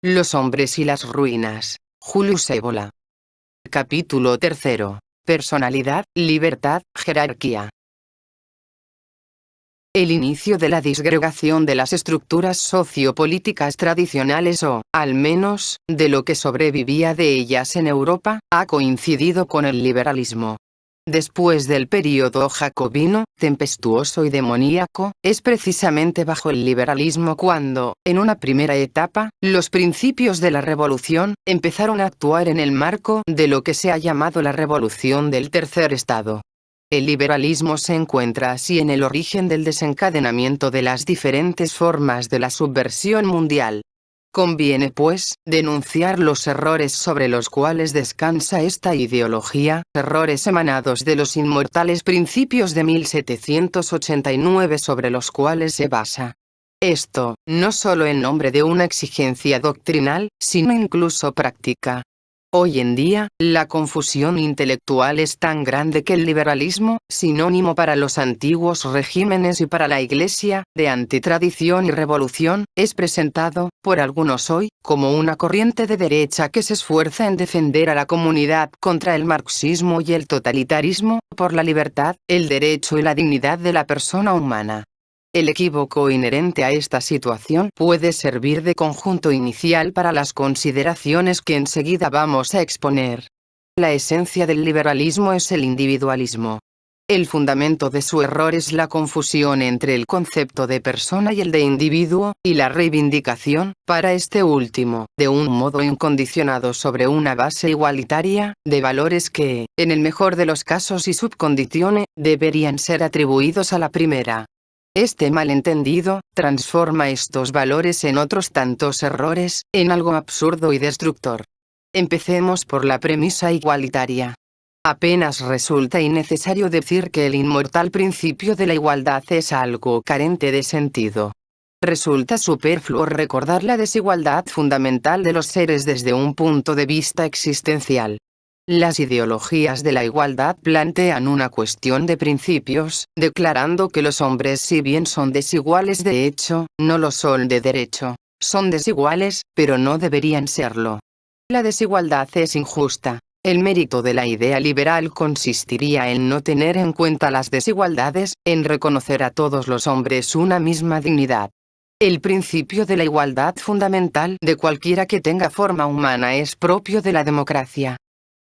Los hombres y las ruinas. Julius Evola. Capítulo 3. Personalidad, libertad, jerarquía. El inicio de la disgregación de las estructuras sociopolíticas tradicionales o, al menos, de lo que sobrevivía de ellas en Europa, ha coincidido con el liberalismo. Después del período jacobino, tempestuoso y demoníaco, es precisamente bajo el liberalismo cuando, en una primera etapa, los principios de la revolución empezaron a actuar en el marco de lo que se ha llamado la revolución del tercer estado. El liberalismo se encuentra así en el origen del desencadenamiento de las diferentes formas de la subversión mundial. Conviene, pues, denunciar los errores sobre los cuales descansa esta ideología, errores emanados de los inmortales principios de 1789 sobre los cuales se basa. Esto, no solo en nombre de una exigencia doctrinal, sino incluso práctica. Hoy en día, la confusión intelectual es tan grande que el liberalismo, sinónimo para los antiguos regímenes y para la Iglesia, de antitradición y revolución, es presentado, por algunos hoy, como una corriente de derecha que se esfuerza en defender a la comunidad contra el marxismo y el totalitarismo, por la libertad, el derecho y la dignidad de la persona humana. El equívoco inherente a esta situación puede servir de conjunto inicial para las consideraciones que enseguida vamos a exponer. La esencia del liberalismo es el individualismo. El fundamento de su error es la confusión entre el concepto de persona y el de individuo, y la reivindicación, para este último, de un modo incondicionado sobre una base igualitaria, de valores que, en el mejor de los casos y subconditione, deberían ser atribuidos a la primera. Este malentendido, transforma estos valores en otros tantos errores, en algo absurdo y destructor. Empecemos por la premisa igualitaria. Apenas resulta innecesario decir que el inmortal principio de la igualdad es algo carente de sentido. Resulta superfluo recordar la desigualdad fundamental de los seres desde un punto de vista existencial. Las ideologías de la igualdad plantean una cuestión de principios, declarando que los hombres, si bien son desiguales de hecho, no lo son de derecho. Son desiguales, pero no deberían serlo. La desigualdad es injusta. El mérito de la idea liberal consistiría en no tener en cuenta las desigualdades, en reconocer a todos los hombres una misma dignidad. El principio de la igualdad fundamental de cualquiera que tenga forma humana es propio de la democracia.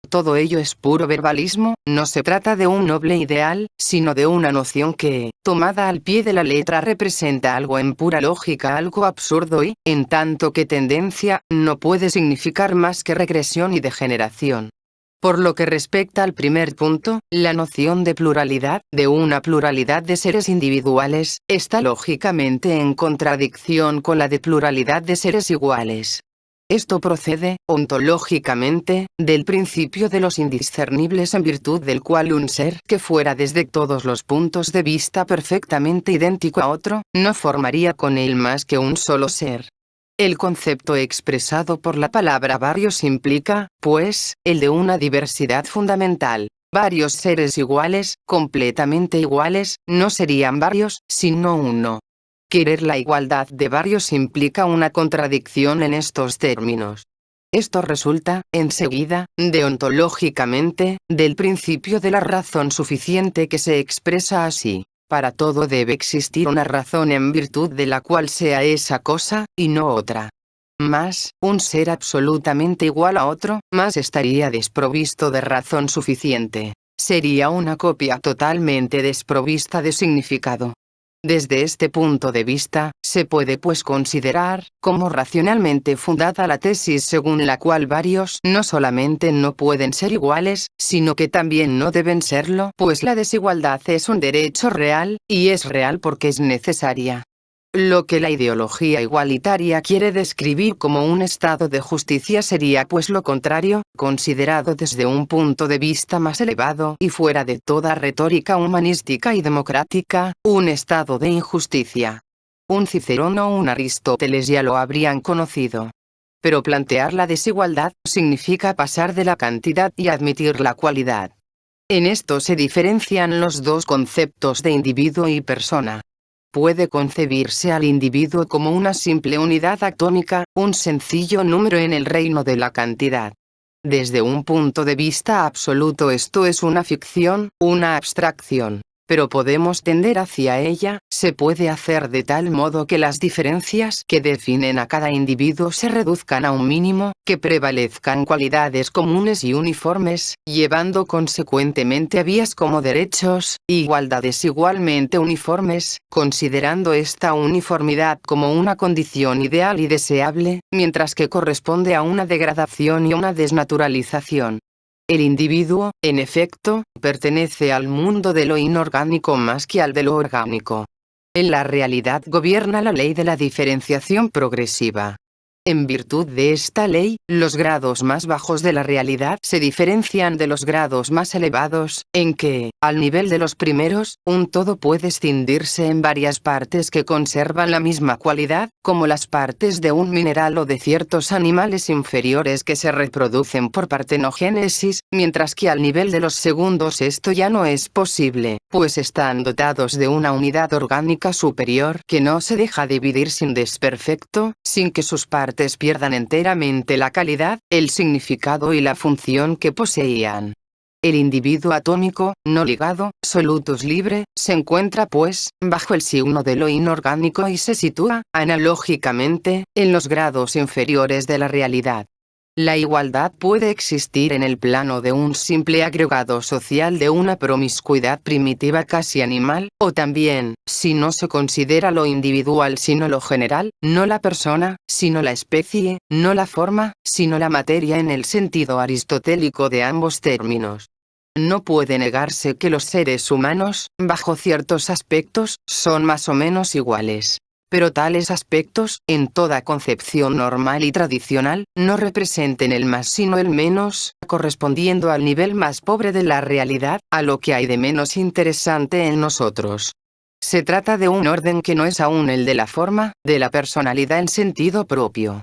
Todo ello es puro verbalismo, no se trata de un noble ideal, sino de una noción que, tomada al pie de la letra, representa algo en pura lógica, algo absurdo y, en tanto que tendencia, no puede significar más que regresión y degeneración. Por lo que respecta al primer punto, la noción de pluralidad, de una pluralidad de seres individuales, está lógicamente en contradicción con la de pluralidad de seres iguales. Esto procede, ontológicamente, del principio de los indiscernibles en virtud del cual un ser que fuera desde todos los puntos de vista perfectamente idéntico a otro, no formaría con él más que un solo ser. El concepto expresado por la palabra varios implica, pues, el de una diversidad fundamental. Varios seres iguales, completamente iguales, no serían varios, sino uno. Querer la igualdad de varios implica una contradicción en estos términos. Esto resulta, enseguida, deontológicamente, del principio de la razón suficiente que se expresa así. Para todo debe existir una razón en virtud de la cual sea esa cosa, y no otra. Mas, un ser absolutamente igual a otro, más estaría desprovisto de razón suficiente. Sería una copia totalmente desprovista de significado. Desde este punto de vista, se puede pues considerar, como racionalmente fundada la tesis según la cual varios no solamente no pueden ser iguales, sino que también no deben serlo, pues la desigualdad es un derecho real, y es real porque es necesaria. Lo que la ideología igualitaria quiere describir como un estado de justicia sería pues lo contrario, considerado desde un punto de vista más elevado y fuera de toda retórica humanística y democrática, un estado de injusticia. Un Cicerón o un Aristóteles ya lo habrían conocido. Pero plantear la desigualdad significa pasar de la cantidad y admitir la cualidad. En esto se diferencian los dos conceptos de individuo y persona. puede concebirse al individuo como una simple unidad atómica, un sencillo número en el reino de la cantidad. Desde un punto de vista absoluto esto es una ficción, una abstracción. Pero podemos tender hacia ella, se puede hacer de tal modo que las diferencias que definen a cada individuo se reduzcan a un mínimo, que prevalezcan cualidades comunes y uniformes, llevando consecuentemente a vías como derechos, igualdades igualmente uniformes, considerando esta uniformidad como una condición ideal y deseable, mientras que corresponde a una degradación y una desnaturalización. El individuo, en efecto, pertenece al mundo de lo inorgánico más que al de lo orgánico. En la realidad gobierna la ley de la diferenciación progresiva. En virtud de esta ley, los grados más bajos de la realidad se diferencian de los grados más elevados, en que, al nivel de los primeros, un todo puede escindirse en varias partes que conservan la misma cualidad, como las partes de un mineral o de ciertos animales inferiores que se reproducen por partenogénesis, mientras que al nivel de los segundos esto ya no es posible, pues están dotados de una unidad orgánica superior que no se deja dividir sin desperfecto, sin que sus partes pierdan enteramente la calidad, el significado y la función que poseían. El individuo atómico, no ligado, solutus libre, se encuentra pues, bajo el signo de lo inorgánico y se sitúa, analógicamente, en los grados inferiores de la realidad. La igualdad puede existir en el plano de un simple agregado social de una promiscuidad primitiva casi animal, o también, si no se considera lo individual sino lo general, no la persona, sino la especie, no la forma, sino la materia en el sentido aristotélico de ambos términos. No puede negarse que los seres humanos, bajo ciertos aspectos, son más o menos iguales. Pero tales aspectos, en toda concepción normal y tradicional, no representen el más sino el menos, correspondiendo al nivel más pobre de la realidad, a lo que hay de menos interesante en nosotros. Se trata de un orden que no es aún el de la forma, de la personalidad en sentido propio.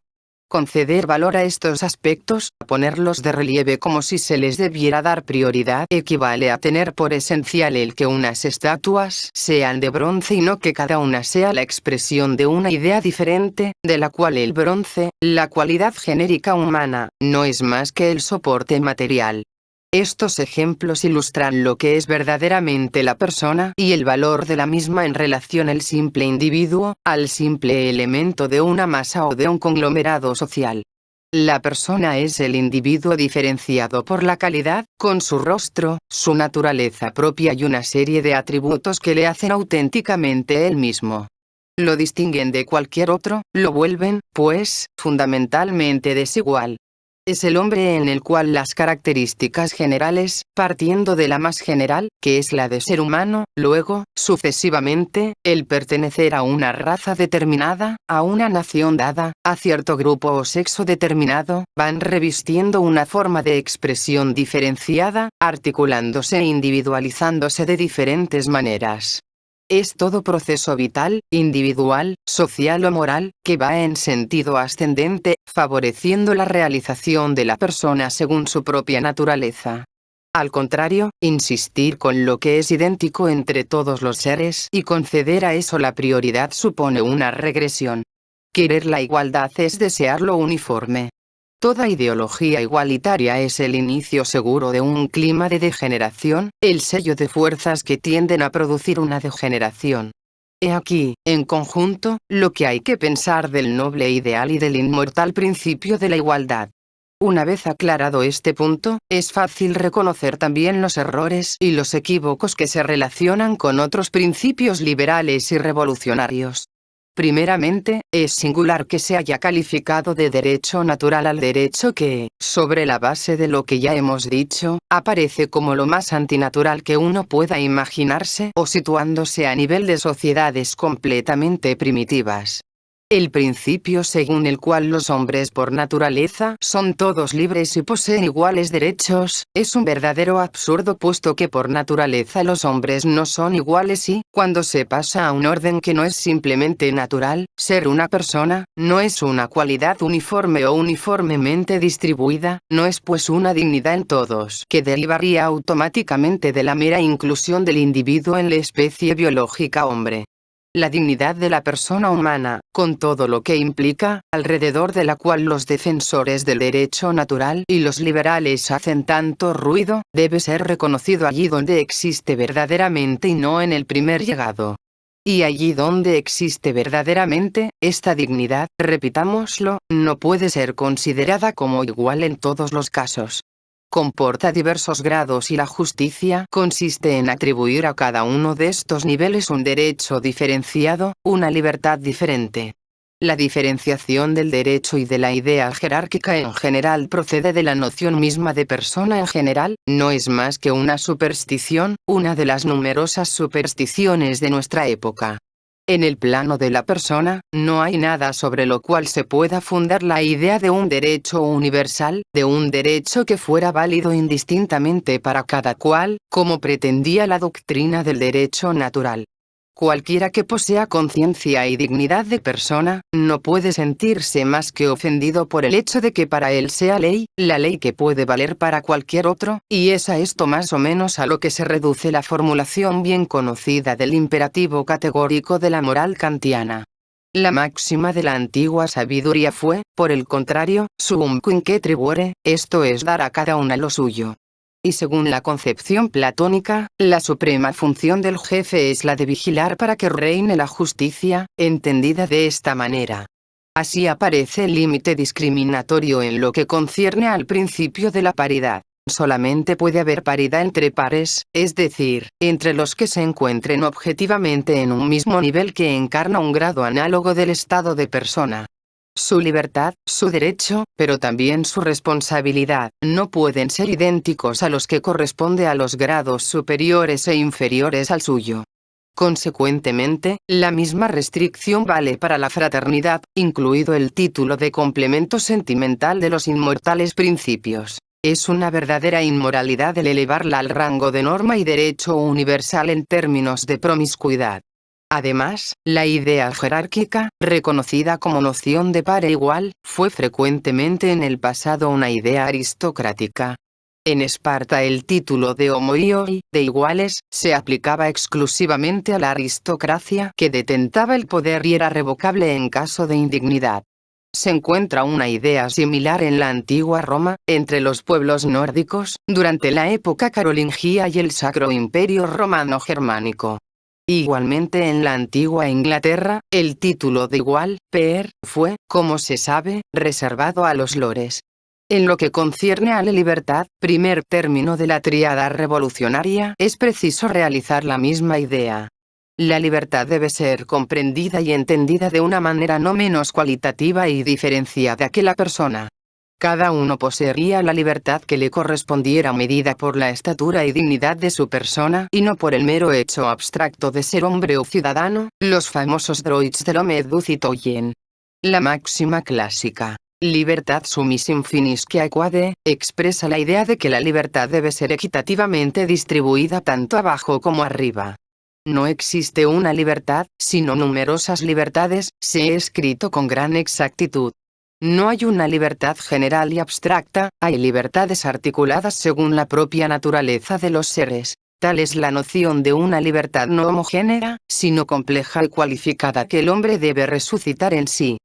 Conceder valor a estos aspectos, ponerlos de relieve como si se les debiera dar prioridad, equivale a tener por esencial el que unas estatuas sean de bronce y no que cada una sea la expresión de una idea diferente, de la cual el bronce, la cualidad genérica humana, no es más que el soporte material. Estos ejemplos ilustran lo que es verdaderamente la persona y el valor de la misma en relación al simple individuo, al simple elemento de una masa o de un conglomerado social. La persona es el individuo diferenciado por la calidad, con su rostro, su naturaleza propia y una serie de atributos que le hacen auténticamente él mismo. Lo distinguen de cualquier otro, lo vuelven, pues, fundamentalmente desigual. Es el hombre en el cual las características generales, partiendo de la más general, que es la de ser humano, luego, sucesivamente, el pertenecer a una raza determinada, a una nación dada, a cierto grupo o sexo determinado, van revistiendo una forma de expresión diferenciada, articulándose e individualizándose de diferentes maneras. Es todo proceso vital, individual, social o moral, que va en sentido ascendente, favoreciendo la realización de la persona según su propia naturaleza. Al contrario, insistir con lo que es idéntico entre todos los seres y conceder a eso la prioridad supone una regresión. Querer la igualdad es desear lo uniforme. Toda ideología igualitaria es el inicio seguro de un clima de degeneración, el sello de fuerzas que tienden a producir una degeneración. He aquí, en conjunto, lo que hay que pensar del noble ideal y del inmortal principio de la igualdad. Una vez aclarado este punto, es fácil reconocer también los errores y los equívocos que se relacionan con otros principios liberales y revolucionarios. Primeramente, es singular que se haya calificado de derecho natural al derecho que, sobre la base de lo que ya hemos dicho, aparece como lo más antinatural que uno pueda imaginarse o situándose a nivel de sociedades completamente primitivas. El principio según el cual los hombres por naturaleza son todos libres y poseen iguales derechos, es un verdadero absurdo puesto que por naturaleza los hombres no son iguales y, cuando se pasa a un orden que no es simplemente natural, ser una persona, no es una cualidad uniforme o uniformemente distribuida, no es pues una dignidad en todos, que derivaría automáticamente de la mera inclusión del individuo en la especie biológica hombre. La dignidad de la persona humana, con todo lo que implica, alrededor de la cual los defensores del derecho natural y los liberales hacen tanto ruido, debe ser reconocido allí donde existe verdaderamente y no en el primer llegado. Y allí donde existe verdaderamente, esta dignidad, repitámoslo, no puede ser considerada como igual en todos los casos. Comporta diversos grados y la justicia consiste en atribuir a cada uno de estos niveles un derecho diferenciado, una libertad diferente. La diferenciación del derecho y de la idea jerárquica en general procede de la noción misma de persona en general, no es más que una superstición, una de las numerosas supersticiones de nuestra época. En el plano de la persona, no hay nada sobre lo cual se pueda fundar la idea de un derecho universal, de un derecho que fuera válido indistintamente para cada cual, como pretendía la doctrina del derecho natural. Cualquiera que posea conciencia y dignidad de persona, no puede sentirse más que ofendido por el hecho de que para él sea ley, la ley que puede valer para cualquier otro, y es a esto más o menos a lo que se reduce la formulación bien conocida del imperativo categórico de la moral kantiana. La máxima de la antigua sabiduría fue, por el contrario, suum quinque tribuere, esto es dar a cada una lo suyo. Y según la concepción platónica, la suprema función del jefe es la de vigilar para que reine la justicia, entendida de esta manera. Así aparece el límite discriminatorio en lo que concierne al principio de la paridad. Solamente puede haber paridad entre pares, es decir, entre los que se encuentren objetivamente en un mismo nivel que encarna un grado análogo del estado de persona. Su libertad, su derecho, pero también su responsabilidad, no pueden ser idénticos a los que corresponde a los grados superiores e inferiores al suyo. Consecuentemente, la misma restricción vale para la fraternidad, incluido el título de complemento sentimental de los inmortales principios. Es una verdadera inmoralidad el elevarla al rango de norma y derecho universal en términos de promiscuidad. Además, la idea jerárquica, reconocida como noción de par e igual, fue frecuentemente en el pasado una idea aristocrática. En Esparta el título de homoioi, de iguales, se aplicaba exclusivamente a la aristocracia que detentaba el poder y era revocable en caso de indignidad. Se encuentra una idea similar en la antigua Roma, entre los pueblos nórdicos, durante la época carolingia y el Sacro Imperio Romano-Germánico. Igualmente en la antigua Inglaterra, el título de igual, peer, fue, como se sabe, reservado a los lores. En lo que concierne a la libertad, primer término de la tríada revolucionaria, es preciso realizar la misma idea. La libertad debe ser comprendida y entendida de una manera no menos cualitativa y diferenciada que la persona. Cada uno poseería la libertad que le correspondiera medida por la estatura y dignidad de su persona y no por el mero hecho abstracto de ser hombre o ciudadano, los famosos droits de l'homme du citoyen. La máxima clásica, libertad sumis infinisque quade, expresa la idea de que la libertad debe ser equitativamente distribuida tanto abajo como arriba. No existe una libertad, sino numerosas libertades, se ha escrito con gran exactitud. No hay una libertad general y abstracta, hay libertades articuladas según la propia naturaleza de los seres. Tal es la noción de una libertad no homogénea, sino compleja y cualificada que el hombre debe resucitar en sí.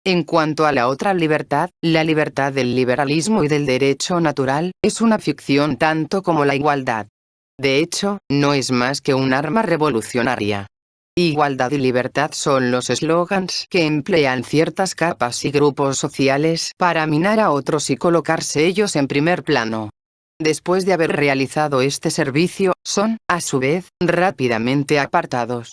En cuanto a la otra libertad, la libertad del liberalismo y del derecho natural, es una ficción tanto como la igualdad. De hecho, no es más que un arma revolucionaria. Igualdad y libertad son los eslogans que emplean ciertas capas y grupos sociales para minar a otros y colocarse ellos en primer plano. Después de haber realizado este servicio, son, a su vez, rápidamente apartados.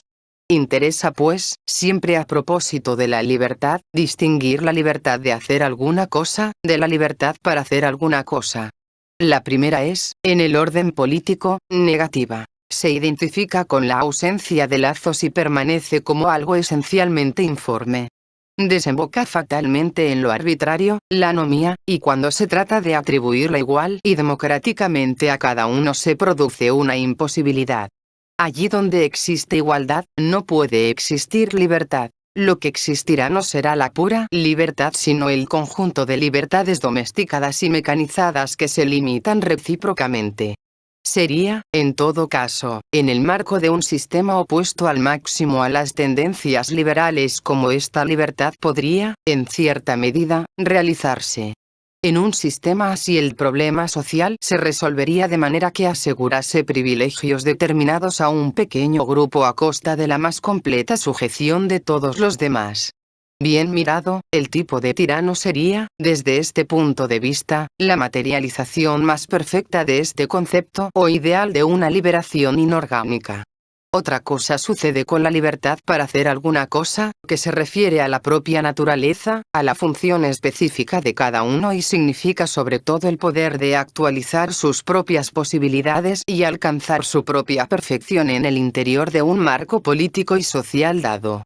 Interesa pues, siempre a propósito de la libertad, distinguir la libertad de hacer alguna cosa, de la libertad para hacer alguna cosa. La primera es, en el orden político, negativa. Se identifica con la ausencia de lazos y permanece como algo esencialmente informe. Desemboca fatalmente en lo arbitrario, la anomía, y cuando se trata de atribuirla igual y democráticamente a cada uno se produce una imposibilidad. Allí donde existe igualdad, no puede existir libertad. Lo que existirá no será la pura libertad sino el conjunto de libertades domesticadas y mecanizadas que se limitan recíprocamente. sería, en todo caso, en el marco de un sistema opuesto al máximo a las tendencias liberales como esta libertad podría, en cierta medida, realizarse. En un sistema así el problema social se resolvería de manera que asegurase privilegios determinados a un pequeño grupo a costa de la más completa sujeción de todos los demás. Bien mirado, el tipo de tirano sería, desde este punto de vista, la materialización más perfecta de este concepto o ideal de una liberación inorgánica. Otra cosa sucede con la libertad para hacer alguna cosa, que se refiere a la propia naturaleza, a la función específica de cada uno y significa sobre todo el poder de actualizar sus propias posibilidades y alcanzar su propia perfección en el interior de un marco político y social dado.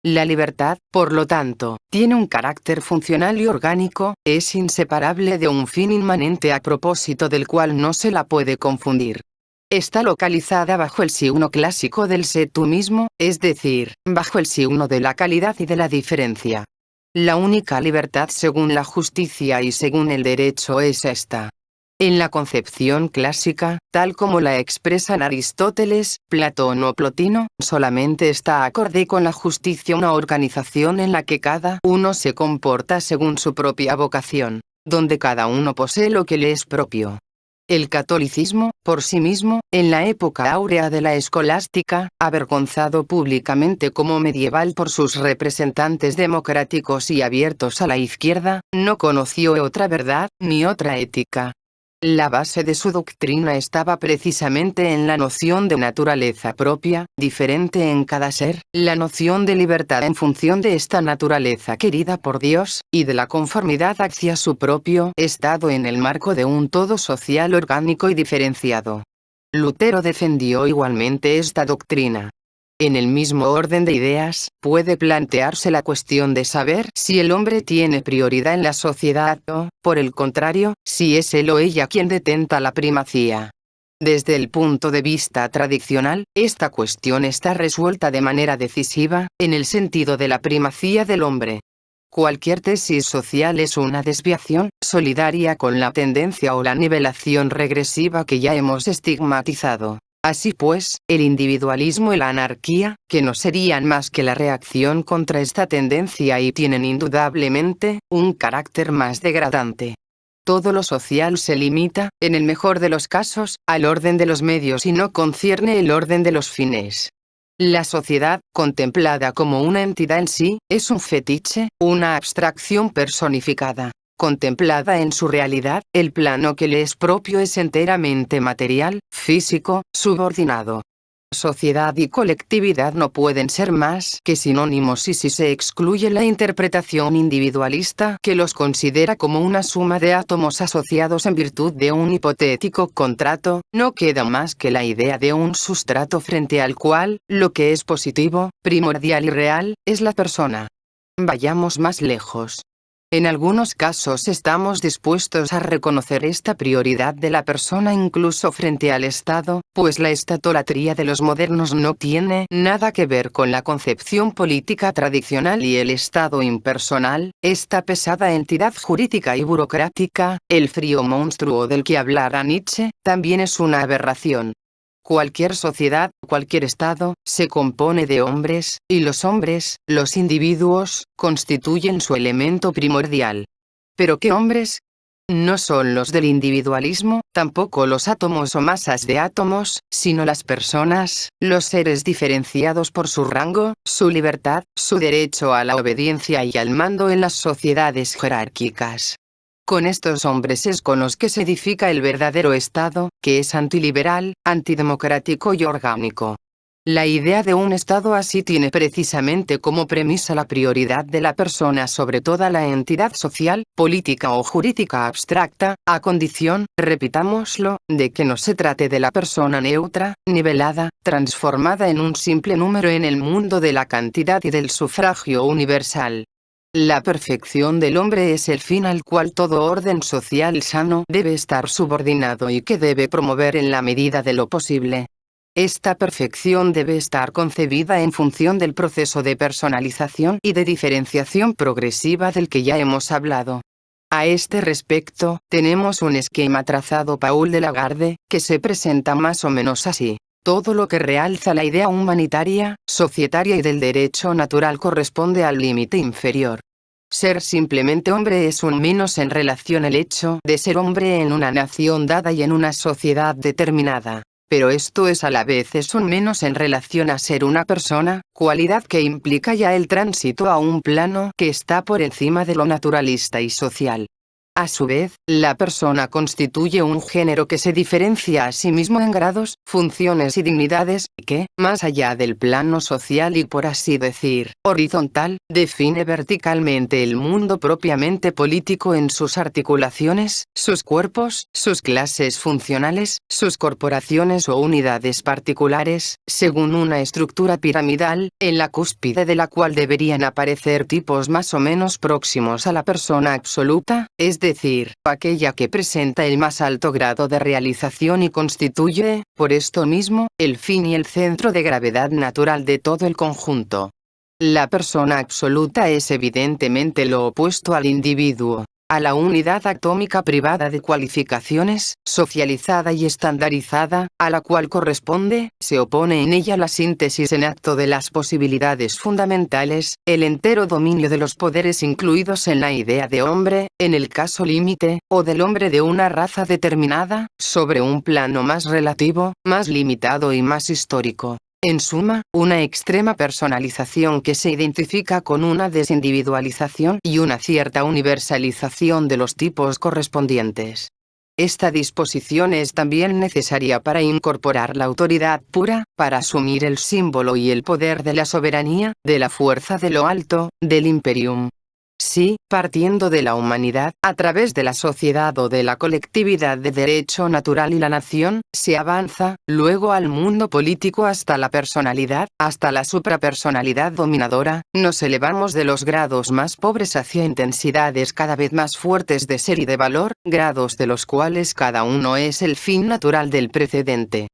La libertad, por lo tanto, tiene un carácter funcional y orgánico, es inseparable de un fin inmanente a propósito del cual no se la puede confundir. Está localizada bajo el signo clásico del sé tú mismo, es decir, bajo el signo de la calidad y de la diferencia. La única libertad según la justicia y según el derecho es esta. En la concepción clásica, tal como la expresan Aristóteles, Platón o Plotino, solamente está acorde con la justicia una organización en la que cada uno se comporta según su propia vocación, donde cada uno posee lo que le es propio. El catolicismo, por sí mismo, en la época áurea de la escolástica, avergonzado públicamente como medieval por sus representantes democráticos y abiertos a la izquierda, no conoció otra verdad, ni otra ética. La base de su doctrina estaba precisamente en la noción de naturaleza propia, diferente en cada ser, la noción de libertad en función de esta naturaleza querida por Dios, y de la conformidad hacia su propio estado en el marco de un todo social orgánico y diferenciado. Lutero defendió igualmente esta doctrina. En el mismo orden de ideas, puede plantearse la cuestión de saber si el hombre tiene prioridad en la sociedad o, por el contrario, si es él o ella quien detenta la primacía. Desde el punto de vista tradicional, esta cuestión está resuelta de manera decisiva, en el sentido de la primacía del hombre. Cualquier tesis social es una desviación, solidaria con la tendencia o la nivelación regresiva que ya hemos estigmatizado. Así pues, el individualismo y la anarquía, que no serían más que la reacción contra esta tendencia y tienen indudablemente, un carácter más degradante. Todo lo social se limita, en el mejor de los casos, al orden de los medios y no concierne el orden de los fines. La sociedad, contemplada como una entidad en sí, es un fetiche, una abstracción personificada. Contemplada en su realidad, el plano que le es propio es enteramente material, físico, subordinado. Sociedad y colectividad no pueden ser más que sinónimos y si se excluye la interpretación individualista que los considera como una suma de átomos asociados en virtud de un hipotético contrato, no queda más que la idea de un sustrato frente al cual, lo que es positivo, primordial y real, es la persona. Vayamos más lejos. En algunos casos estamos dispuestos a reconocer esta prioridad de la persona incluso frente al Estado, pues la estatolatría de los modernos no tiene nada que ver con la concepción política tradicional y el Estado impersonal, esta pesada entidad jurídica y burocrática, el frío monstruo del que hablara Nietzsche, también es una aberración. Cualquier sociedad, cualquier Estado, se compone de hombres, y los hombres, los individuos, constituyen su elemento primordial. ¿Pero qué hombres? No son los del individualismo, tampoco los átomos o masas de átomos, sino las personas, los seres diferenciados por su rango, su libertad, su derecho a la obediencia y al mando en las sociedades jerárquicas. Con estos hombres es con los que se edifica el verdadero Estado, que es antiliberal, antidemocrático y orgánico. La idea de un Estado así tiene precisamente como premisa la prioridad de la persona sobre toda la entidad social, política o jurídica abstracta, a condición, repitámoslo, de que no se trate de la persona neutra, nivelada, transformada en un simple número en el mundo de la cantidad y del sufragio universal. La perfección del hombre es el fin al cual todo orden social sano debe estar subordinado y que debe promover en la medida de lo posible. Esta perfección debe estar concebida en función del proceso de personalización y de diferenciación progresiva del que ya hemos hablado. A este respecto, tenemos un esquema trazado Paul de Lagarde, que se presenta más o menos así. Todo lo que realza la idea humanitaria, societaria y del derecho natural corresponde al límite inferior. Ser simplemente hombre es un menos en relación al hecho de ser hombre en una nación dada y en una sociedad determinada. Pero esto es a la vez un menos en relación a ser una persona, cualidad que implica ya el tránsito a un plano que está por encima de lo naturalista y social. A su vez, la persona constituye un género que se diferencia a sí mismo en grados, funciones y dignidades, y que, más allá del plano social y por así decir, horizontal, define verticalmente el mundo propiamente político en sus articulaciones, sus cuerpos, sus clases funcionales, sus corporaciones o unidades particulares, según una estructura piramidal, en la cúspide de la cual deberían aparecer tipos más o menos próximos a la persona absoluta, es decir, aquella que presenta el más alto grado de realización y constituye, por esto mismo, el fin y el centro de gravedad natural de todo el conjunto. La persona absoluta es evidentemente lo opuesto al individuo, a la unidad atómica privada de cualificaciones, socializada y estandarizada, a la cual corresponde, se opone en ella la síntesis en acto de las posibilidades fundamentales, el entero dominio de los poderes incluidos en la idea de hombre, en el caso límite, o del hombre de una raza determinada, sobre un plano más relativo, más limitado y más histórico. En suma, una extrema personalización que se identifica con una desindividualización y una cierta universalización de los tipos correspondientes. Esta disposición es también necesaria para incorporar la autoridad pura, para asumir el símbolo y el poder de la soberanía, de la fuerza de lo alto, del imperium. Si, partiendo de la humanidad, a través de la sociedad o de la colectividad de derecho natural y la nación, se avanza, luego al mundo político hasta la personalidad, hasta la suprapersonalidad dominadora, nos elevamos de los grados más pobres hacia intensidades cada vez más fuertes de ser y de valor, grados de los cuales cada uno es el fin natural del precedente.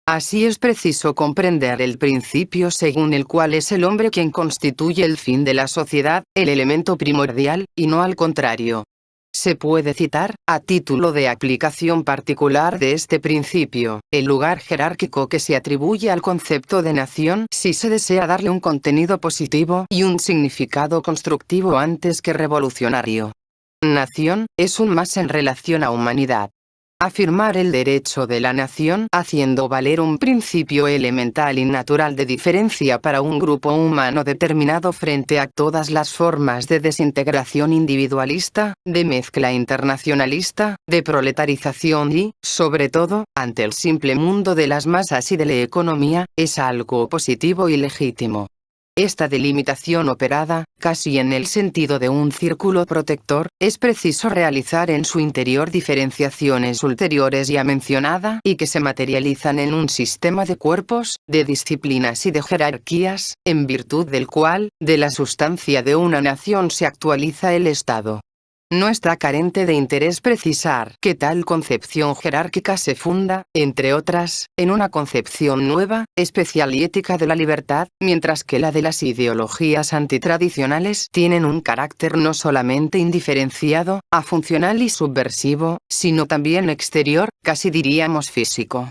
Así es preciso comprender el principio según el cual es el hombre quien constituye el fin de la sociedad, el elemento primordial, y no al contrario. Se puede citar, a título de aplicación particular de este principio, el lugar jerárquico que se atribuye al concepto de nación si se desea darle un contenido positivo y un significado constructivo antes que revolucionario. Nación, es un más en relación a humanidad. Afirmar el derecho de la nación haciendo valer un principio elemental y natural de diferencia para un grupo humano determinado frente a todas las formas de desintegración individualista, de mezcla internacionalista, de proletarización y, sobre todo, ante el simple mundo de las masas y de la economía, es algo positivo y legítimo. Esta delimitación operada, casi en el sentido de un círculo protector, es preciso realizar en su interior diferenciaciones ulteriores ya mencionada y que se materializan en un sistema de cuerpos, de disciplinas y de jerarquías, en virtud del cual, de la sustancia de una nación se actualiza el Estado. No está carente de interés precisar que tal concepción jerárquica se funda, entre otras, en una concepción nueva, especial y ética de la libertad, mientras que la de las ideologías antitradicionales tienen un carácter no solamente indiferenciado, afuncional y subversivo, sino también exterior, casi diríamos físico.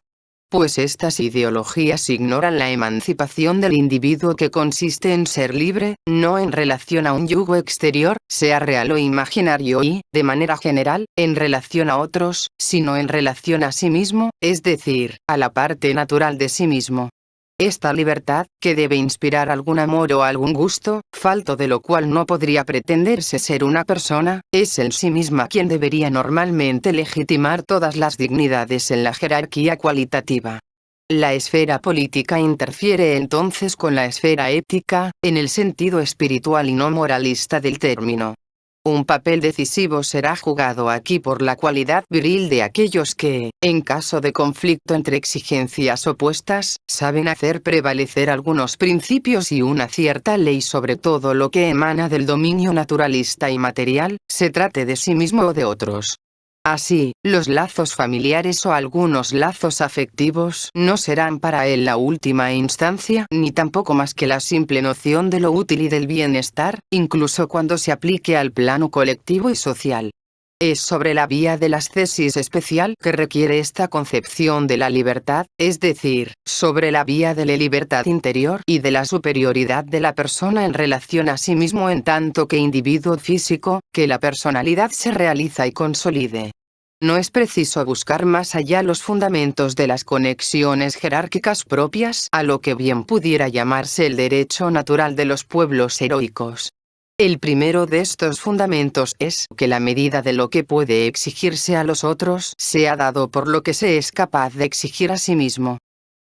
Pues estas ideologías ignoran la emancipación del individuo que consiste en ser libre, no en relación a un yugo exterior, sea real o imaginario y, de manera general, en relación a otros, sino en relación a sí mismo, es decir, a la parte natural de sí mismo. Esta libertad, que debe inspirar algún amor o algún gusto, falto de lo cual no podría pretenderse ser una persona, es en sí misma quien debería normalmente legitimar todas las dignidades en la jerarquía cualitativa. La esfera política interfiere entonces con la esfera ética, en el sentido espiritual y no moralista del término. Un papel decisivo será jugado aquí por la cualidad viril de aquellos que, en caso de conflicto entre exigencias opuestas, saben hacer prevalecer algunos principios y una cierta ley sobre todo lo que emana del dominio naturalista y material, se trate de sí mismo o de otros. Así, los lazos familiares o algunos lazos afectivos no serán para él la última instancia ni tampoco más que la simple noción de lo útil y del bienestar, incluso cuando se aplique al plano colectivo y social. Es sobre la vía de la ascesis especial que requiere esta concepción de la libertad, es decir, sobre la vía de la libertad interior y de la superioridad de la persona en relación a sí mismo en tanto que individuo físico, que la personalidad se realiza y consolide. No es preciso buscar más allá los fundamentos de las conexiones jerárquicas propias a lo que bien pudiera llamarse el derecho natural de los pueblos heroicos. El primero de estos fundamentos es que la medida de lo que puede exigirse a los otros sea dado por lo que se es capaz de exigir a sí mismo.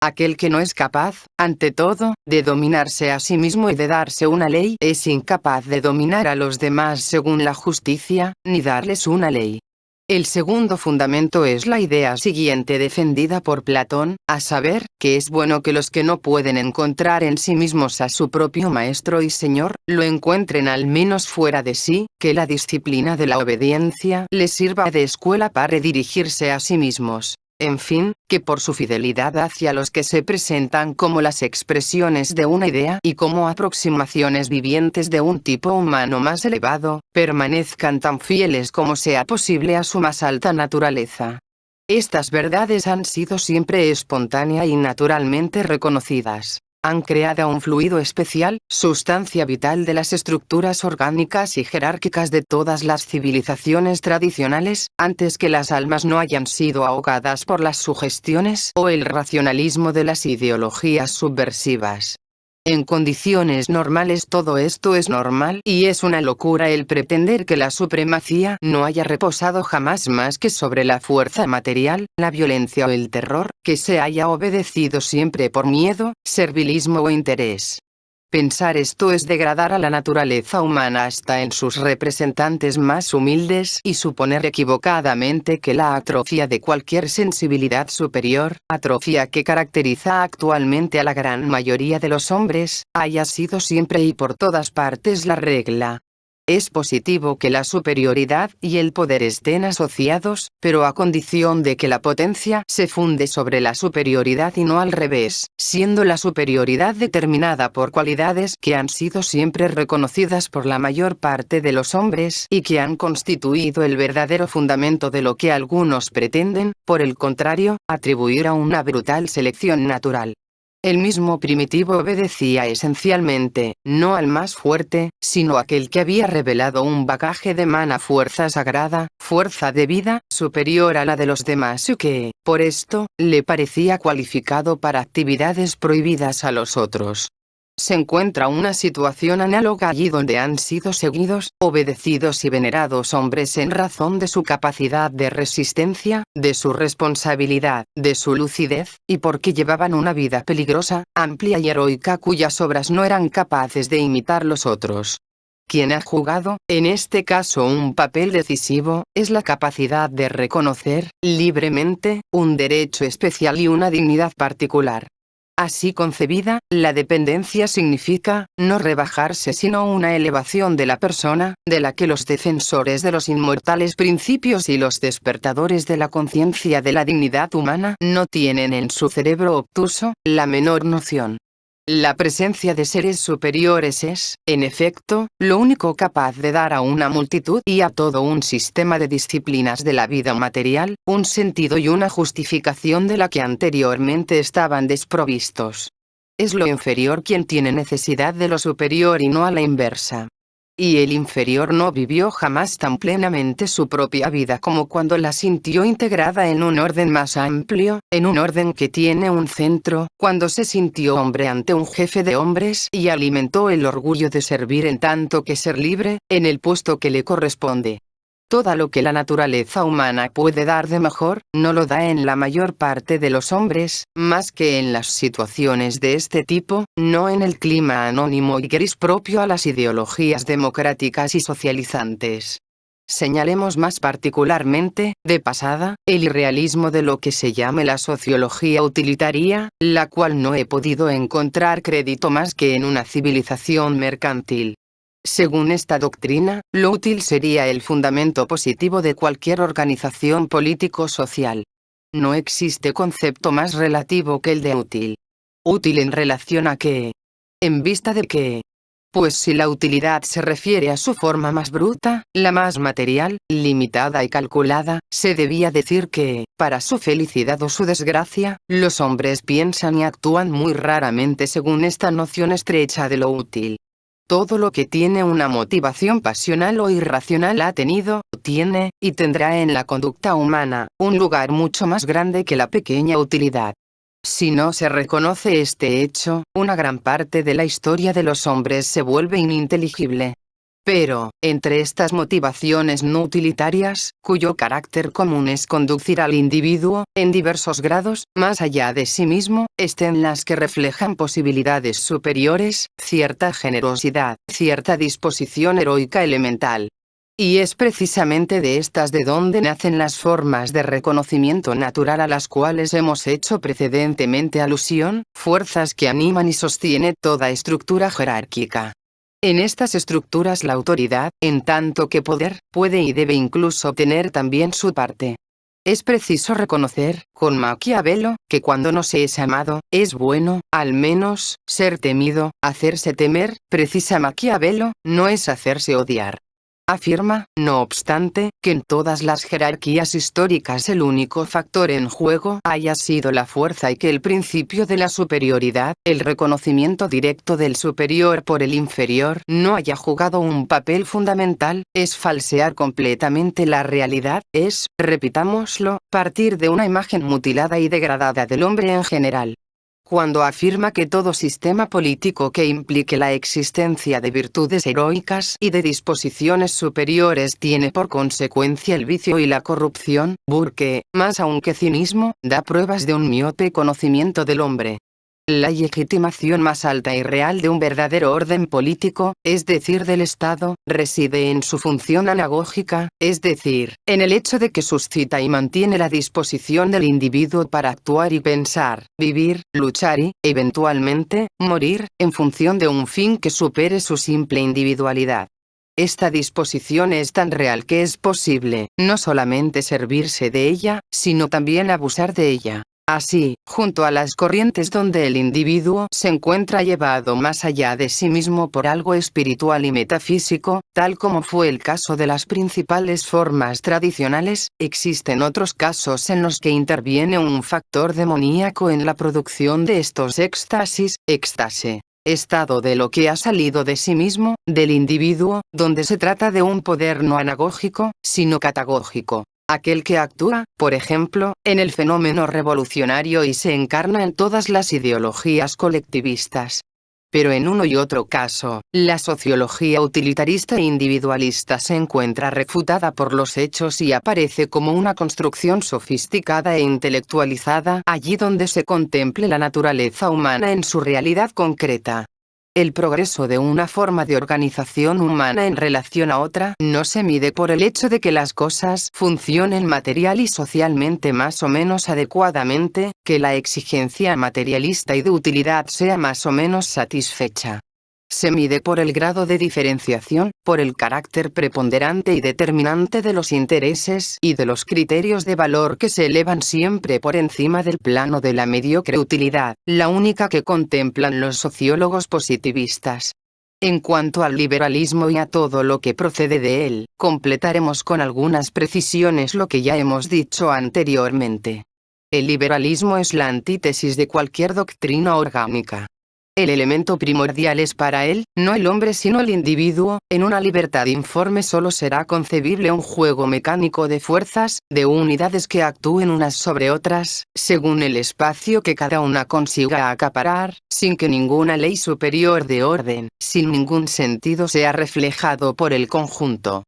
Aquel que no es capaz, ante todo, de dominarse a sí mismo y de darse una ley, es incapaz de dominar a los demás según la justicia, ni darles una ley. El segundo fundamento es la idea siguiente defendida por Platón, a saber, que es bueno que los que no pueden encontrar en sí mismos a su propio maestro y señor, lo encuentren al menos fuera de sí, que la disciplina de la obediencia les sirva de escuela para redirigirse a sí mismos. En fin, que por su fidelidad hacia los que se presentan como las expresiones de una idea y como aproximaciones vivientes de un tipo humano más elevado, permanezcan tan fieles como sea posible a su más alta naturaleza. Estas verdades han sido siempre espontánea y naturalmente reconocidas. Han creado un fluido especial, sustancia vital de las estructuras orgánicas y jerárquicas de todas las civilizaciones tradicionales, antes que las almas no hayan sido ahogadas por las sugestiones o el racionalismo de las ideologías subversivas. En condiciones normales todo esto es normal y es una locura el pretender que la supremacía no haya reposado jamás más que sobre la fuerza material, la violencia o el terror, que se haya obedecido siempre por miedo, servilismo o interés. Pensar esto es degradar a la naturaleza humana hasta en sus representantes más humildes y suponer equivocadamente que la atrofia de cualquier sensibilidad superior, atrofia que caracteriza actualmente a la gran mayoría de los hombres, haya sido siempre y por todas partes la regla. Es positivo que la superioridad y el poder estén asociados, pero a condición de que la potencia se funde sobre la superioridad y no al revés, siendo la superioridad determinada por cualidades que han sido siempre reconocidas por la mayor parte de los hombres y que han constituido el verdadero fundamento de lo que algunos pretenden, por el contrario, atribuir a una brutal selección natural. El mismo primitivo obedecía esencialmente, no al más fuerte, sino a aquel que había revelado un bagaje de mana fuerza sagrada, fuerza de vida, superior a la de los demás y que, por esto, le parecía cualificado para actividades prohibidas a los otros. Se encuentra una situación análoga allí donde han sido seguidos, obedecidos y venerados hombres en razón de su capacidad de resistencia, de su responsabilidad, de su lucidez, y porque llevaban una vida peligrosa, amplia y heroica cuyas obras no eran capaces de imitar los otros. Quien ha jugado, en este caso un papel decisivo, es la capacidad de reconocer, libremente, un derecho especial y una dignidad particular. Así concebida, la dependencia significa, no rebajarse sino una elevación de la persona, de la que los defensores de los inmortales principios y los despertadores de la conciencia de la dignidad humana no tienen en su cerebro obtuso, la menor noción. La presencia de seres superiores es, en efecto, lo único capaz de dar a una multitud y a todo un sistema de disciplinas de la vida material, un sentido y una justificación de la que anteriormente estaban desprovistos. Es lo inferior quien tiene necesidad de lo superior y no a la inversa. Y el inferior no vivió jamás tan plenamente su propia vida como cuando la sintió integrada en un orden más amplio, en un orden que tiene un centro, cuando se sintió hombre ante un jefe de hombres y alimentó el orgullo de servir en tanto que ser libre, en el puesto que le corresponde. Todo lo que la naturaleza humana puede dar de mejor, no lo da en la mayor parte de los hombres, más que en las situaciones de este tipo, no en el clima anónimo y gris propio a las ideologías democráticas y socializantes. Señalemos más particularmente, de pasada, el irrealismo de lo que se llame la sociología utilitaria, la cual no he podido encontrar crédito más que en una civilización mercantil. Según esta doctrina, lo útil sería el fundamento positivo de cualquier organización político-social. No existe concepto más relativo que el de útil. ¿Útil en relación a qué? ¿En vista de qué? Pues si la utilidad se refiere a su forma más bruta, la más material, limitada y calculada, se debía decir que, para su felicidad o su desgracia, los hombres piensan y actúan muy raramente según esta noción estrecha de lo útil. Todo lo que tiene una motivación pasional o irracional ha tenido, tiene, y tendrá en la conducta humana, un lugar mucho más grande que la pequeña utilidad. Si no se reconoce este hecho, una gran parte de la historia de los hombres se vuelve ininteligible. Pero, entre estas motivaciones no utilitarias, cuyo carácter común es conducir al individuo, en diversos grados, más allá de sí mismo, estén las que reflejan posibilidades superiores, cierta generosidad, cierta disposición heroica elemental. Y es precisamente de estas de donde nacen las formas de reconocimiento natural a las cuales hemos hecho precedentemente alusión, fuerzas que animan y sostienen toda estructura jerárquica. En estas estructuras la autoridad, en tanto que poder, puede y debe incluso tener también su parte. Es preciso reconocer, con Maquiavelo, que cuando no se es amado, es bueno, al menos, ser temido, hacerse temer, precisa Maquiavelo, no es hacerse odiar. Afirma, no obstante, que en todas las jerarquías históricas el único factor en juego haya sido la fuerza y que el principio de la superioridad, el reconocimiento directo del superior por el inferior, no haya jugado un papel fundamental, es falsear completamente la realidad, es, repitámoslo, partir de una imagen mutilada y degradada del hombre en general. Cuando afirma que todo sistema político que implique la existencia de virtudes heroicas y de disposiciones superiores tiene por consecuencia el vicio y la corrupción, Burke, más aún que cinismo, da pruebas de un miope conocimiento del hombre. La legitimación más alta y real de un verdadero orden político, es decir del Estado, reside en su función anagógica, es decir, en el hecho de que suscita y mantiene la disposición del individuo para actuar y pensar, vivir, luchar y, eventualmente, morir, en función de un fin que supere su simple individualidad. Esta disposición es tan real que es posible, no solamente servirse de ella, sino también abusar de ella. Así, junto a las corrientes donde el individuo se encuentra llevado más allá de sí mismo por algo espiritual y metafísico, tal como fue el caso de las principales formas tradicionales, existen otros casos en los que interviene un factor demoníaco en la producción de estos éxtasis, éxtase. Estado de lo que ha salido de sí mismo, del individuo, donde se trata de un poder no anagógico, sino catagógico. Aquel que actúa, por ejemplo, en el fenómeno revolucionario y se encarna en todas las ideologías colectivistas. Pero en uno y otro caso, la sociología utilitarista e individualista se encuentra refutada por los hechos y aparece como una construcción sofisticada e intelectualizada allí donde se contemple la naturaleza humana en su realidad concreta. El progreso de una forma de organización humana en relación a otra no se mide por el hecho de que las cosas funcionen material y socialmente más o menos adecuadamente, que la exigencia materialista y de utilidad sea más o menos satisfecha. Se mide por el grado de diferenciación, por el carácter preponderante y determinante de los intereses y de los criterios de valor que se elevan siempre por encima del plano de la mediocre utilidad, la única que contemplan los sociólogos positivistas. En cuanto al liberalismo y a todo lo que procede de él, completaremos con algunas precisiones lo que ya hemos dicho anteriormente. El liberalismo es la antítesis de cualquier doctrina orgánica. El elemento primordial es para él, no el hombre sino el individuo, en una libertad informe solo será concebible un juego mecánico de fuerzas, de unidades que actúen unas sobre otras, según el espacio que cada una consiga acaparar, sin que ninguna ley superior de orden, sin ningún sentido sea reflejado por el conjunto.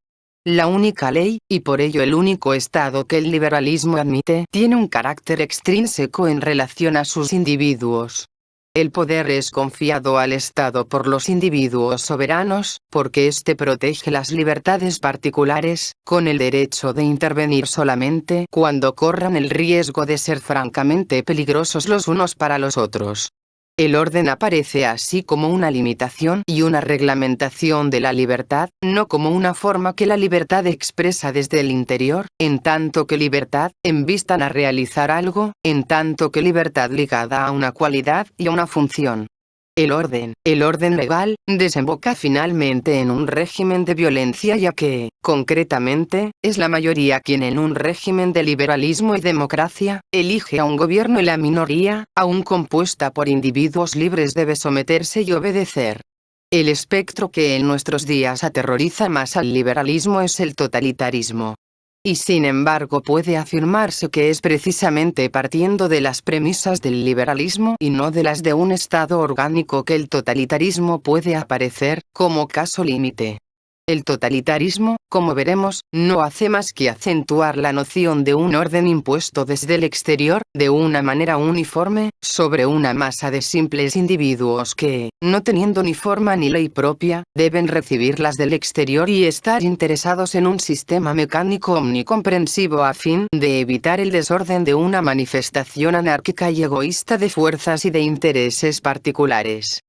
La única ley, y por ello el único estado que el liberalismo admite, tiene un carácter extrínseco en relación a sus individuos. El poder es confiado al Estado por los individuos soberanos, porque éste protege las libertades particulares, con el derecho de intervenir solamente cuando corran el riesgo de ser francamente peligrosos los unos para los otros. El orden aparece así como una limitación y una reglamentación de la libertad, no como una forma que la libertad expresa desde el interior, en tanto que libertad, en vista a realizar algo, en tanto que libertad ligada a una cualidad y a una función. El orden legal, desemboca finalmente en un régimen de violencia, ya que, concretamente, es la mayoría quien en un régimen de liberalismo y democracia, elige a un gobierno y la minoría, aún compuesta por individuos libres, debe someterse y obedecer. El espectro que en nuestros días aterroriza más al liberalismo es el totalitarismo. Y sin embargo puede afirmarse que es precisamente partiendo de las premisas del liberalismo y no de las de un Estado orgánico que el totalitarismo puede aparecer como caso límite. El totalitarismo, como veremos, no hace más que acentuar la noción de un orden impuesto desde el exterior, de una manera uniforme, sobre una masa de simples individuos que, no teniendo ni forma ni ley propia, deben recibirlas del exterior y estar interesados en un sistema mecánico omnicomprensivo a fin de evitar el desorden de una manifestación anárquica y egoísta de fuerzas y de intereses particulares.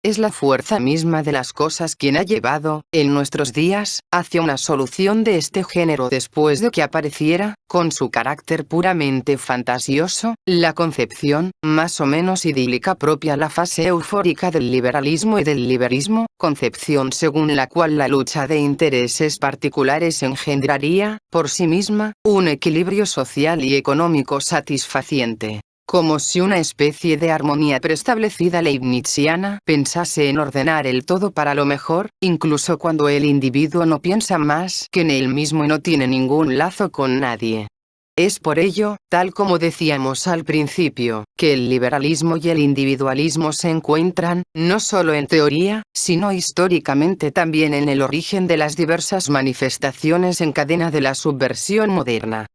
Es la fuerza misma de las cosas quien ha llevado, en nuestros días, hacia una solución de este género después de que apareciera, con su carácter puramente fantasioso, la concepción, más o menos idílica propia a la fase eufórica del liberalismo y del liberismo, concepción según la cual la lucha de intereses particulares engendraría, por sí misma, un equilibrio social y económico satisfaciente. Como si una especie de armonía preestablecida leibniziana pensase en ordenar el todo para lo mejor, incluso cuando el individuo no piensa más que en él mismo y no tiene ningún lazo con nadie. Es por ello, tal como decíamos al principio, que el liberalismo y el individualismo se encuentran, no solo en teoría, sino históricamente también en el origen de las diversas manifestaciones en cadena de la subversión moderna.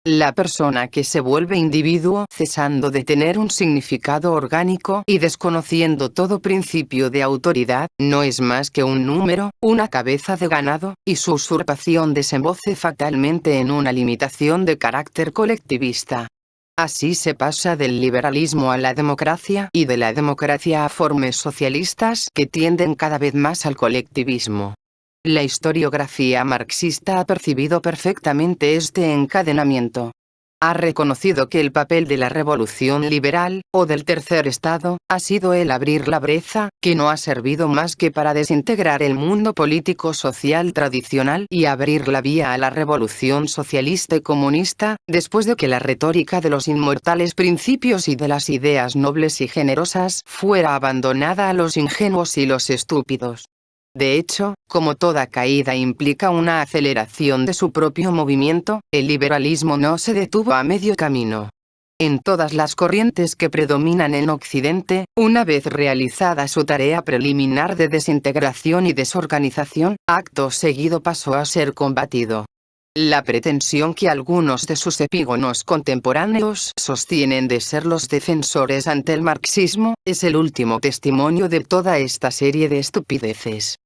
La persona que se vuelve individuo, cesando de tener un significado orgánico y desconociendo todo principio de autoridad, no es más que un número, una cabeza de ganado, y su usurpación desemboce fatalmente en una limitación de carácter colectivista. Así se pasa del liberalismo a la democracia y de la democracia a formas socialistas que tienden cada vez más al colectivismo. La historiografía marxista ha percibido perfectamente este encadenamiento. Ha reconocido que el papel de la revolución liberal, o del tercer estado, ha sido el abrir la brecha, que no ha servido más que para desintegrar el mundo político-social tradicional y abrir la vía a la revolución socialista y comunista, después de que la retórica de los inmortales principios y de las ideas nobles y generosas fuera abandonada a los ingenuos y los estúpidos. De hecho, como toda caída implica una aceleración de su propio movimiento, el liberalismo no se detuvo a medio camino. En todas las corrientes que predominan en Occidente, una vez realizada su tarea preliminar de desintegración y desorganización, acto seguido pasó a ser combatido. La pretensión que algunos de sus epígonos contemporáneos sostienen de ser los defensores ante el marxismo, es el último testimonio de toda esta serie de estupideces.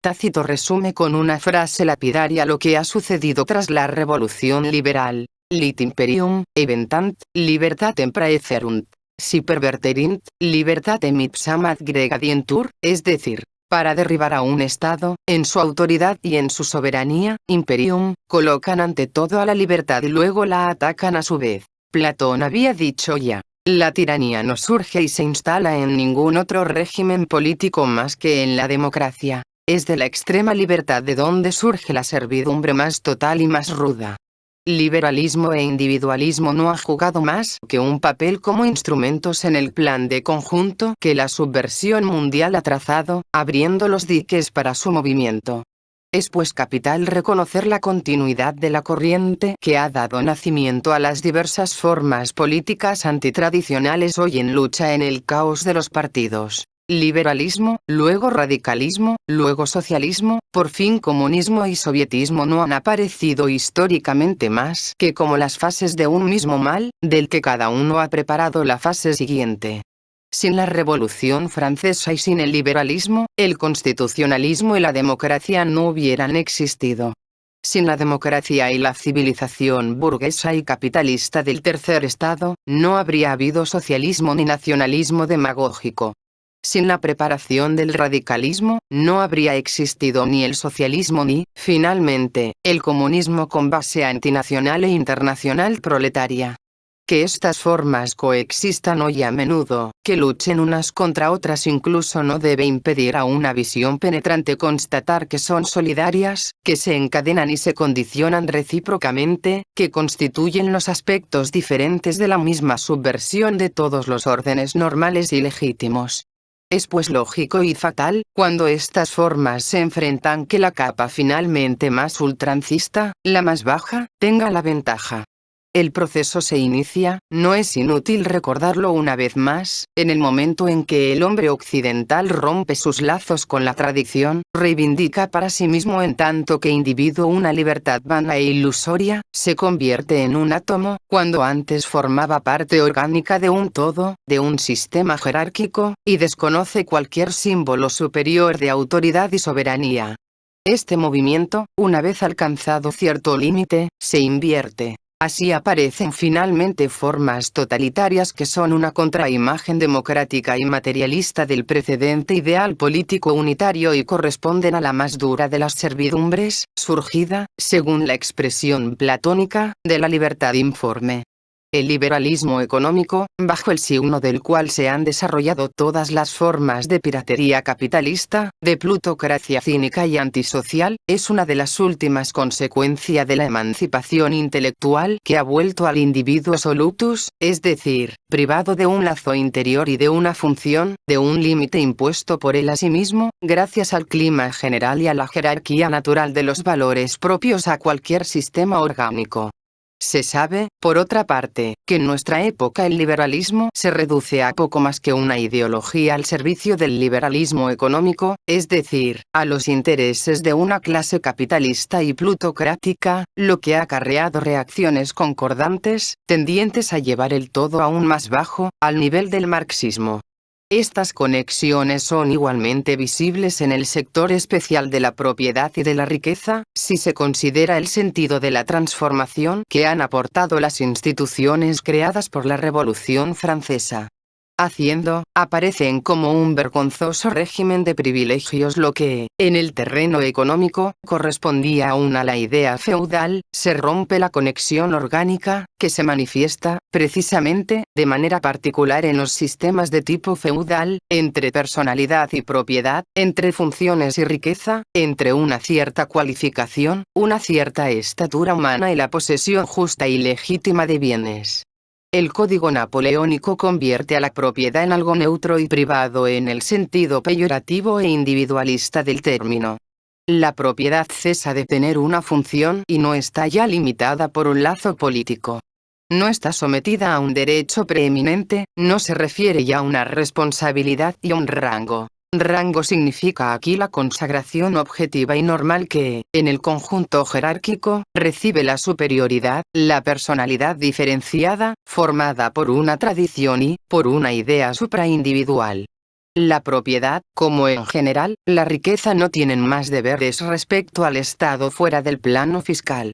Tácito resume con una frase lapidaria lo que ha sucedido tras la revolución liberal. Lit imperium, eventant, libertatem praecerunt. Si perverterint, libertatem ipsam adgregadientur, es decir, para derribar a un Estado, en su autoridad y en su soberanía, imperium, colocan ante todo a la libertad y luego la atacan a su vez. Platón había dicho ya. La tiranía no surge y se instala en ningún otro régimen político más que en la democracia. Es de la extrema libertad de donde surge la servidumbre más total y más ruda. Liberalismo e individualismo no ha jugado más que un papel como instrumentos en el plan de conjunto que la subversión mundial ha trazado, abriendo los diques para su movimiento. Es pues capital reconocer la continuidad de la corriente que ha dado nacimiento a las diversas formas políticas antitradicionales hoy en lucha en el caos de los partidos. Liberalismo, luego radicalismo, luego socialismo, por fin comunismo y sovietismo no han aparecido históricamente más que como las fases de un mismo mal, del que cada uno ha preparado la fase siguiente. Sin la Revolución Francesa y sin el liberalismo, el constitucionalismo y la democracia no hubieran existido. Sin la democracia y la civilización burguesa y capitalista del tercer estado, no habría habido socialismo ni nacionalismo demagógico. Sin la preparación del radicalismo, no habría existido ni el socialismo ni, finalmente, el comunismo con base antinacional e internacional proletaria. que estas formas coexistan hoy a menudo, que luchen unas contra otras incluso no debe impedir a una visión penetrante constatar que son solidarias, que se encadenan y se condicionan recíprocamente, que constituyen los aspectos diferentes de la misma subversión de todos los órdenes normales y legítimos. Es pues lógico y fatal, cuando estas formas se enfrentan, que la capa finalmente más ultrancista, la más baja, tenga la ventaja. El proceso se inicia, no es inútil recordarlo una vez más, en el momento en que el hombre occidental rompe sus lazos con la tradición, reivindica para sí mismo en tanto que individuo una libertad vana e ilusoria, se convierte en un átomo, cuando antes formaba parte orgánica de un todo, de un sistema jerárquico, y desconoce cualquier símbolo superior de autoridad y soberanía. Este movimiento, una vez alcanzado cierto límite, se invierte. Así aparecen finalmente formas totalitarias que son una contraimagen democrática y materialista del precedente ideal político unitario y corresponden a la más dura de las servidumbres, surgida, según la expresión platónica, de la libertad informe. El liberalismo económico, bajo el signo del cual se han desarrollado todas las formas de piratería capitalista, de plutocracia cínica y antisocial, es una de las últimas consecuencias de la emancipación intelectual que ha vuelto al individuo solutus, es decir, privado de un lazo interior y de una función, de un límite impuesto por él a sí mismo, gracias al clima general y a la jerarquía natural de los valores propios a cualquier sistema orgánico. Se sabe, por otra parte, que en nuestra época el liberalismo se reduce a poco más que una ideología al servicio del liberalismo económico, es decir, a los intereses de una clase capitalista y plutocrática, lo que ha acarreado reacciones concordantes, tendientes a llevar el todo aún más bajo, al nivel del marxismo. Estas conexiones son igualmente visibles en el sector especial de la propiedad y de la riqueza, si se considera el sentido de la transformación que han aportado las instituciones creadas por la Revolución Francesa. Haciendo, aparecen como un vergonzoso régimen de privilegios lo que, en el terreno económico, correspondía aún a la idea feudal, se rompe la conexión orgánica, que se manifiesta, precisamente, de manera particular en los sistemas de tipo feudal, entre personalidad y propiedad, entre funciones y riqueza, entre una cierta cualificación, una cierta estatura humana y la posesión justa y legítima de bienes. El código napoleónico convierte a la propiedad en algo neutro y privado en el sentido peyorativo e individualista del término. La propiedad cesa de tener una función y no está ya limitada por un lazo político. No está sometida a un derecho preeminente, no se refiere ya a una responsabilidad y a un rango. Rango significa aquí la consagración objetiva y normal que, en el conjunto jerárquico, recibe la superioridad, la personalidad diferenciada, formada por una tradición y, por una idea supraindividual. La propiedad, como en general, la riqueza no tienen más deberes respecto al Estado fuera del plano fiscal.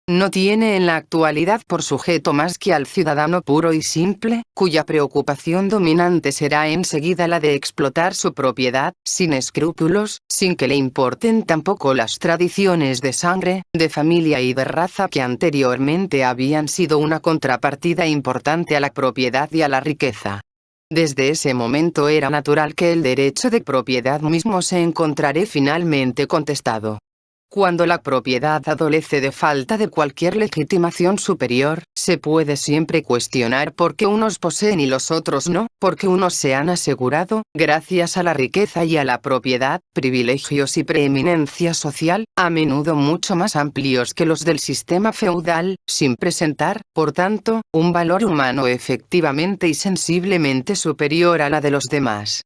No tiene en la actualidad por sujeto más que al ciudadano puro y simple, cuya preocupación dominante será enseguida la de explotar su propiedad, sin escrúpulos, sin que le importen tampoco las tradiciones de sangre, de familia y de raza que anteriormente habían sido una contrapartida importante a la propiedad y a la riqueza. Desde ese momento era natural que el derecho de propiedad mismo se encontrara finalmente contestado. Cuando la propiedad adolece de falta de cualquier legitimación superior, se puede siempre cuestionar por qué unos poseen y los otros no, porque unos se han asegurado, gracias a la riqueza y a la propiedad, privilegios y preeminencia social, a menudo mucho más amplios que los del sistema feudal, sin presentar, por tanto, un valor humano efectivamente y sensiblemente superior a la de los demás.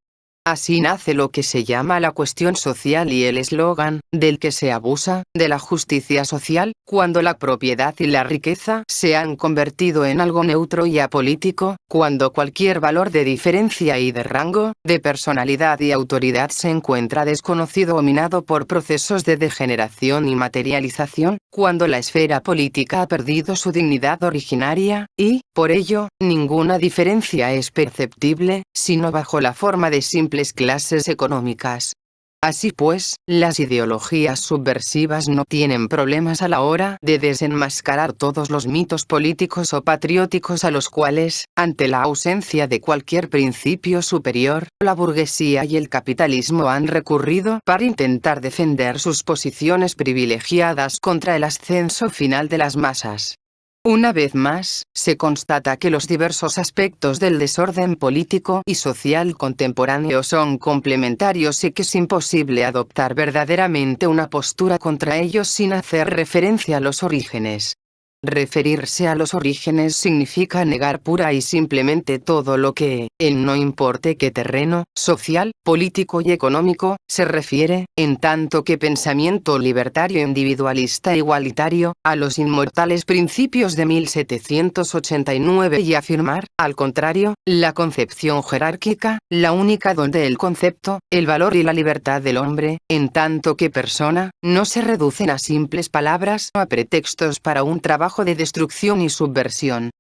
Así nace lo que se llama la cuestión social y el eslogan, del que se abusa, de la justicia social, cuando la propiedad y la riqueza se han convertido en algo neutro y apolítico, cuando cualquier valor de diferencia y de rango, de personalidad y autoridad se encuentra desconocido o minado por procesos de degeneración y materialización, cuando la esfera política ha perdido su dignidad originaria, y, por ello, ninguna diferencia es perceptible, sino bajo la forma de simples clases económicas. Así pues, las ideologías subversivas no tienen problemas a la hora de desenmascarar todos los mitos políticos o patrióticos a los cuales, ante la ausencia de cualquier principio superior, la burguesía y el capitalismo han recurrido para intentar defender sus posiciones privilegiadas contra el ascenso final de las masas. Una vez más, se constata que los diversos aspectos del desorden político y social contemporáneo son complementarios y que es imposible adoptar verdaderamente una postura contra ellos sin hacer referencia a los orígenes. Referirse a los orígenes significa negar pura y simplemente todo lo que, en no importe qué terreno, social, político y económico, se refiere, en tanto que pensamiento libertario individualista igualitario, a los inmortales principios de 1789 y afirmar, al contrario, la concepción jerárquica, la única donde el concepto, el valor y la libertad del hombre, en tanto que persona, no se reducen a simples palabras o a pretextos para un trabajo de destrucción y subversión.